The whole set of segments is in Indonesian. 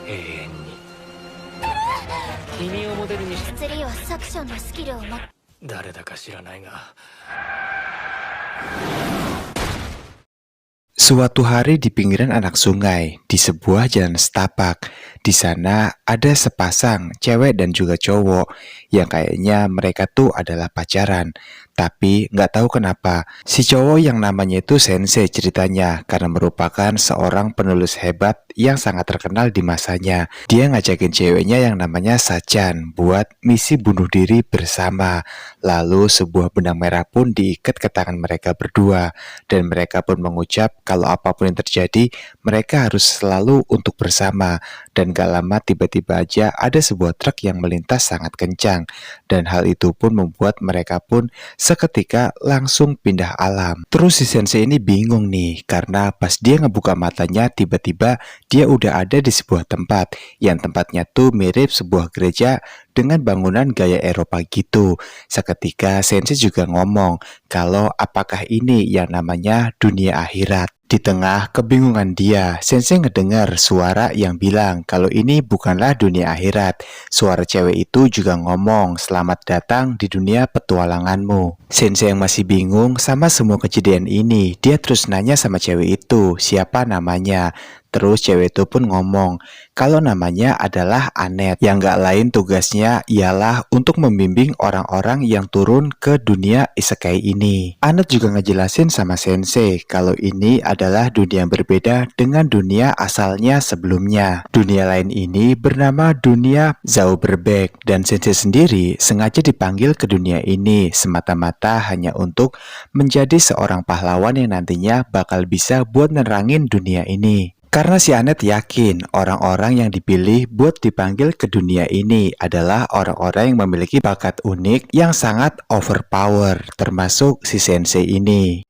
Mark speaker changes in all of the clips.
Speaker 1: 永遠に君をモデルにし
Speaker 2: 釣りはサクションのスキルを持っ
Speaker 1: 誰だか知らないが
Speaker 3: Suatu hari di pinggiran anak sungai, di sebuah jalan setapak, di sana ada sepasang cewek dan juga cowok yang kayaknya mereka tuh adalah pacaran. Tapi nggak tahu kenapa, si cowok yang namanya itu Sensei ceritanya karena merupakan seorang penulis hebat yang sangat terkenal di masanya. Dia ngajakin ceweknya yang namanya Sachan buat misi bunuh diri bersama. Lalu sebuah benang merah pun diikat ke tangan mereka berdua. Dan mereka pun mengucap kalau apapun yang terjadi, mereka harus selalu untuk bersama. Dan gak lama tiba-tiba aja ada sebuah truk yang melintas sangat kencang. Dan hal itu pun membuat mereka pun seketika langsung pindah alam. Terus si Sensei ini bingung nih, karena pas dia ngebuka matanya tiba-tiba dia udah ada di sebuah tempat. Yang tempatnya tuh mirip sebuah gereja dengan bangunan gaya Eropa gitu. Seketika Sensei juga ngomong kalau apakah ini yang namanya dunia akhirat. Di tengah kebingungan dia, Sensei ngedengar suara yang bilang kalau ini bukanlah dunia akhirat. Suara cewek itu juga ngomong, selamat datang di dunia petualanganmu. Sensei yang masih bingung sama semua kejadian ini, dia terus nanya sama cewek itu, siapa namanya. Terus cewek itu pun ngomong kalau namanya adalah Anet, yang gak lain tugasnya ialah untuk membimbing orang-orang yang turun ke dunia isekai ini. Anet juga ngejelasin sama Sensei kalau ini adalah dunia yang berbeda dengan dunia asalnya sebelumnya. Dunia lain ini bernama dunia Zauberberg, dan Sensei sendiri sengaja dipanggil ke dunia ini semata-mata hanya untuk menjadi seorang pahlawan yang nantinya bakal bisa buat nerangin dunia ini. Karena si Anet yakin orang-orang yang dipilih buat dipanggil ke dunia ini adalah orang-orang yang memiliki bakat unik yang sangat overpower, termasuk si Sensei ini.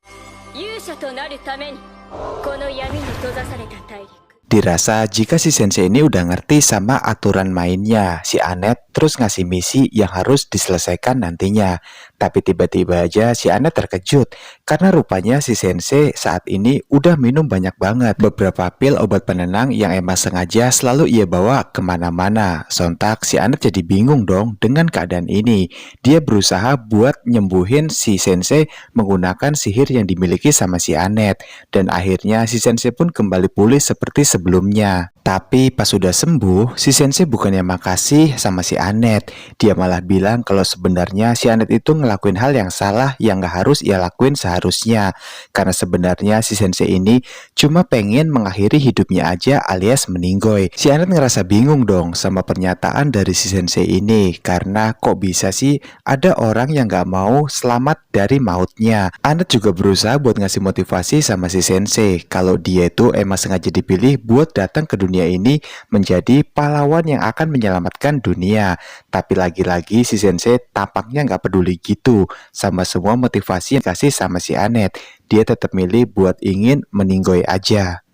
Speaker 3: Dirasa jika si Sensei ini udah ngerti sama aturan mainnya, si Anet terus ngasih misi yang harus diselesaikan nantinya. Tapi tiba-tiba aja si Anet terkejut karena rupanya si Sensei saat ini udah minum banyak banget beberapa pil obat penenang yang emang sengaja selalu ia bawa kemana-mana. Sontak si Anet jadi bingung dong dengan keadaan ini. Dia berusaha buat nyembuhin si Sensei menggunakan sihir yang dimiliki sama si Anet. Dan akhirnya si Sensei pun kembali pulih seperti sebelumnya. Tapi pas sudah sembuh, si Sensei bukannya makasih sama si Anet. Dia malah bilang kalau sebenarnya si Anet itu ngelakuin hal yang salah yang gak harus ia lakuin seharusnya. Karena sebenarnya si Sensei ini cuma pengen mengakhiri hidupnya aja alias meninggoy. Si Anet ngerasa bingung dong sama pernyataan dari si Sensei ini. Karena kok bisa sih ada orang yang gak mau selamat dari mautnya. Anet juga berusaha buat ngasih motivasi sama si Sensei kalau dia itu emang sengaja dipilih buat datang ke dunia ini menjadi pahlawan yang akan menyelamatkan dunia. Tapi lagi-lagi si Sensei tampaknya nggak peduli gitu sama semua motivasi yang dikasih sama si Anet. Dia tetap milih buat ingin meninggoy aja.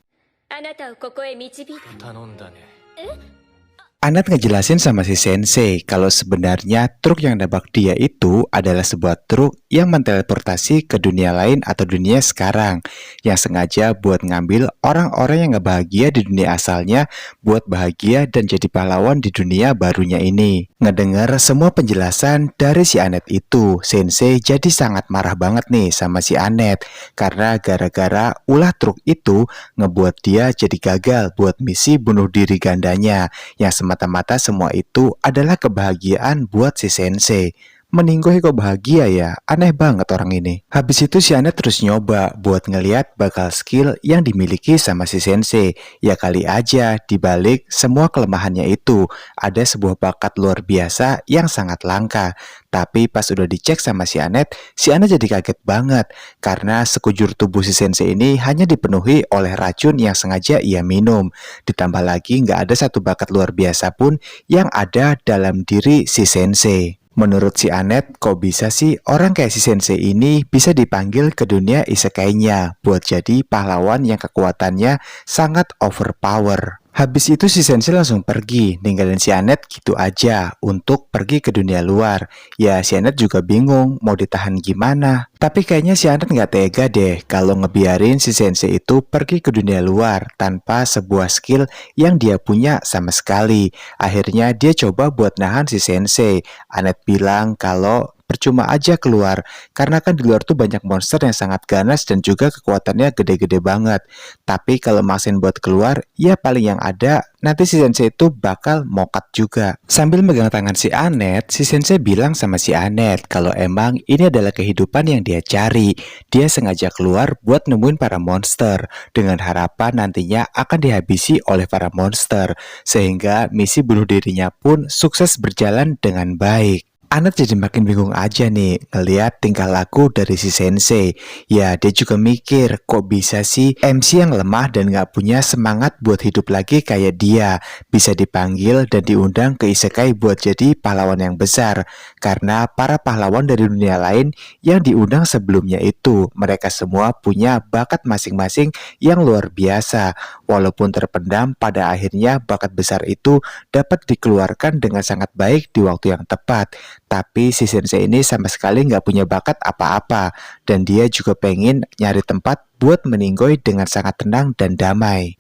Speaker 3: Anet ngejelasin sama si Sensei kalau sebenarnya truk yang nabrak dia itu adalah sebuah truk yang menteleportasi ke dunia lain atau dunia sekarang, yang sengaja buat ngambil orang-orang yang gak bahagia di dunia asalnya buat bahagia dan jadi pahlawan di dunia barunya ini. Ngedengar semua penjelasan dari si Anet itu, Sensei jadi sangat marah banget nih sama si Anet karena gara-gara ulah truk itu ngebuat dia jadi gagal buat misi bunuh diri gandanya, yang semata-mata semua itu adalah kebahagiaan buat si Sensei. Meninggoy kok bahagia ya? Aneh banget orang ini. Habis itu si Anet terus nyoba buat ngeliat bakal skill yang dimiliki sama si Sensei. Ya kali aja dibalik semua kelemahannya itu ada sebuah bakat luar biasa yang sangat langka. Tapi pas udah dicek sama si Anet jadi kaget banget karena sekujur tubuh si Sensei ini hanya dipenuhi oleh racun yang sengaja ia minum. Ditambah lagi nggak ada satu bakat luar biasa pun yang ada dalam diri si Sensei. Menurut si Anet, kok bisa sih orang kayak si Sensei ini bisa dipanggil ke dunia isekainya buat jadi pahlawan yang kekuatannya sangat overpower. Habis itu si Sensei langsung pergi, ninggalin si Anet gitu aja untuk pergi ke dunia luar. Ya si Anet juga bingung mau ditahan gimana. Tapi kayaknya si Anet nggak tega deh kalau ngebiarin si Sensei itu pergi ke dunia luar tanpa sebuah skill yang dia punya sama sekali. Akhirnya dia coba buat nahan si Sensei. Anet bilang kalau percuma aja keluar, karena kan di luar tuh banyak monster yang sangat ganas dan juga kekuatannya gede-gede banget. Tapi kalau maksain buat keluar, ya paling yang ada nanti si Sensei itu bakal mokat juga. Sambil megang tangan si Anet, si Sensei bilang sama si Anet kalau emang ini adalah kehidupan yang dia cari. Dia sengaja keluar buat nemuin para monster dengan harapan nantinya akan dihabisi oleh para monster, sehingga misi bunuh dirinya pun sukses berjalan dengan baik. Anet jadi makin bingung aja nih ngeliat tingkah laku dari si Sensei. Ya dia juga mikir kok bisa sih MC yang lemah dan gak punya semangat buat hidup lagi kayak dia bisa dipanggil dan diundang ke isekai buat jadi pahlawan yang besar. Karena para pahlawan dari dunia lain yang diundang sebelumnya itu mereka semua punya bakat masing-masing yang luar biasa. Walaupun terpendam, pada akhirnya bakat besar itu dapat dikeluarkan dengan sangat baik di waktu yang tepat. Tapi si Sensei ini sama sekali nggak punya bakat apa-apa. Dan dia juga pengen nyari tempat buat meninggoy dengan sangat tenang dan damai.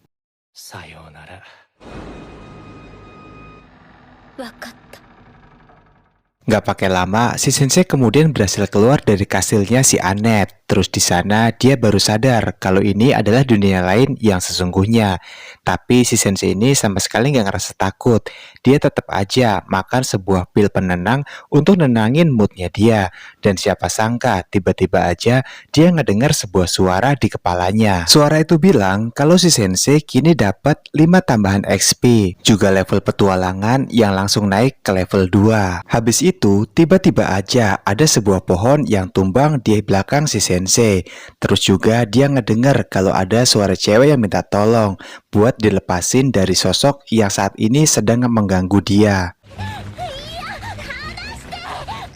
Speaker 1: さようなら。
Speaker 2: わかった。
Speaker 3: Nggak pakai lama, si Sensei kemudian berhasil keluar dari kastilnya si Anet. Terus di sana dia baru sadar kalau ini adalah dunia lain yang sesungguhnya. Tapi si Sensei ini sama sekali nggak ngerasa takut. Dia tetap aja makan sebuah pil penenang untuk nenangin moodnya dia. Dan siapa sangka tiba-tiba aja dia ngedengar sebuah suara di kepalanya. Suara itu bilang kalau si Sensei kini dapat 5 tambahan XP. Juga level petualangan yang langsung naik ke level 2. Habis itu tiba-tiba aja ada sebuah pohon yang tumbang di belakang si Sensei. Terus juga dia ngedengar kalau ada suara cewek yang minta tolong buat dilepasin dari sosok yang saat ini sedang mengganggu dia.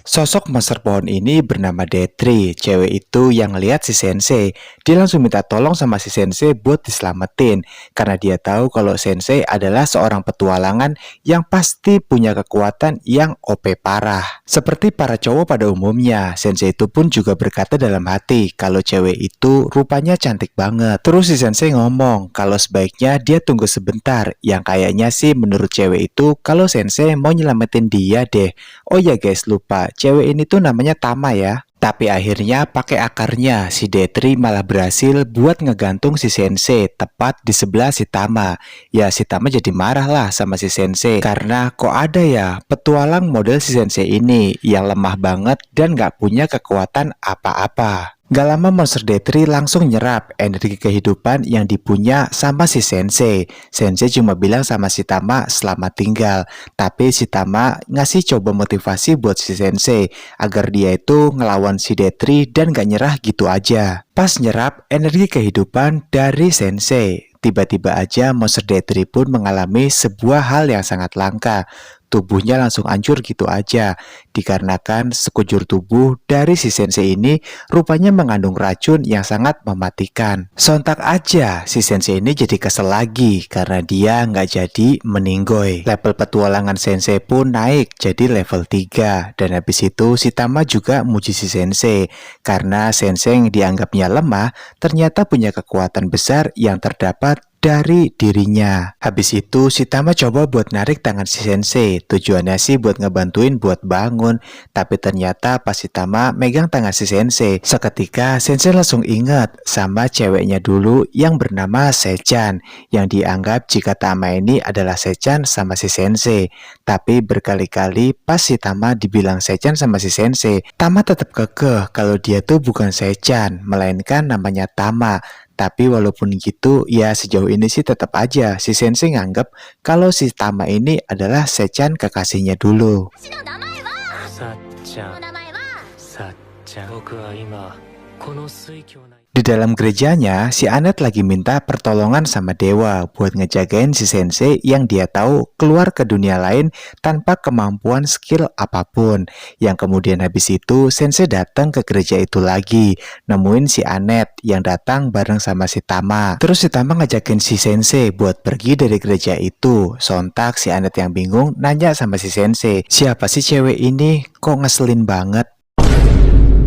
Speaker 3: Sosok monster pohon ini bernama Detri. Cewek itu yang lihat si Sensei. Dia langsung minta tolong sama si Sensei buat diselamatin. Karena dia tahu kalau Sensei adalah seorang petualangan yang pasti punya kekuatan yang OP parah. Seperti para cowok pada umumnya, Sensei itu pun juga berkata dalam hati kalau cewek itu rupanya cantik banget. Terus si Sensei ngomong kalau sebaiknya dia tunggu sebentar. Yang kayaknya sih menurut cewek itu kalau Sensei mau nyelamatin dia deh. Oh ya guys, lupa. Cewek ini tuh namanya Tama ya. Tapi akhirnya pakai akarnya si Detri malah berhasil buat ngegantung si Sensei tepat di sebelah si Tama. Ya si Tama jadi marah lah sama si Sensei karena kok ada ya petualang model si Sensei ini yang lemah banget dan gak punya kekuatan apa-apa. Gak lama monster Detri langsung nyerap energi kehidupan yang dipunya sama si Sensei. Sensei cuma bilang sama si Tama selamat tinggal. Tapi si Tama ngasih coba motivasi buat si Sensei agar dia itu ngelawan si Detri dan gak nyerah gitu aja. Pas nyerap energi kehidupan dari Sensei, tiba-tiba aja monster Detri pun mengalami sebuah hal yang sangat langka. Tubuhnya langsung hancur gitu aja, dikarenakan sekujur tubuh dari si Sensei ini rupanya mengandung racun yang sangat mematikan. Sontak aja si Sensei ini jadi kesel lagi karena dia nggak jadi meninggoy. Level petualangan Sensei pun naik jadi level 3. Dan habis itu si Tama juga muji si Sensei karena Sensei yang dianggapnya lemah ternyata punya kekuatan besar yang terdapat dari dirinya. Habis itu si Tama coba buat narik tangan si Sensei. Tujuannya sih buat ngebantuin buat bangun. Tapi ternyata pas si Tama megang tangan si Sensei, seketika Sensei langsung ingat sama ceweknya dulu yang bernama Sechan, yang dianggap jika Tama ini adalah Sechan sama si Sensei. Tapi berkali-kali pas si Tama dibilang Sechan sama si Sensei, Tama tetap kekeh kalau dia tuh bukan Sechan, melainkan namanya Tama. Tapi walaupun gitu, ya sejauh ini sih tetap aja si Sensei nganggep kalau si Tama ini adalah Sechan kekasihnya dulu.
Speaker 2: 私の名前は
Speaker 1: さっちゃん
Speaker 2: お名前は
Speaker 1: さっちゃん僕は今この水郷内
Speaker 3: Di Di dalam gerejanya, si Anet lagi minta pertolongan sama dewa buat ngejagain si sensei yang dia tahu keluar ke dunia lain tanpa kemampuan skill apapun. Yang kemudian habis itu, sensei datang ke gereja itu lagi, nemuin si Anet yang datang bareng sama si Tama. Terus si Tama ngajakin si sensei buat pergi dari gereja itu. Sontak si Anet yang bingung nanya sama si sensei, siapa sih cewek ini? Kok ngeselin banget?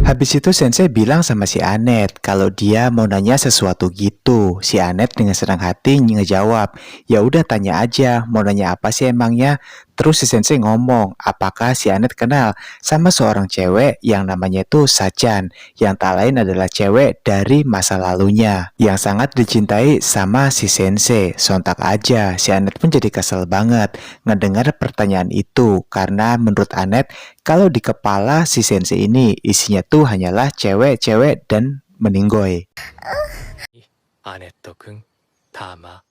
Speaker 3: Habis itu sensei bilang sama si Anet kalau dia mau nanya sesuatu gitu. Si Anet dengan senang hati ngejawab, ya udah tanya aja, mau nanya apa sih emangnya? Terus si sensei ngomong, apakah si Anet kenal sama seorang cewek yang namanya itu Sachan, yang tak lain adalah cewek dari masa lalunya, yang sangat dicintai sama si sensei. Sontak aja, si Anet pun jadi kesel banget ngedengar pertanyaan itu, karena menurut Anet, kalau di kepala si sensei ini isinya tuh hanyalah cewek-cewek dan meninggoy.
Speaker 1: アネット君、タマ。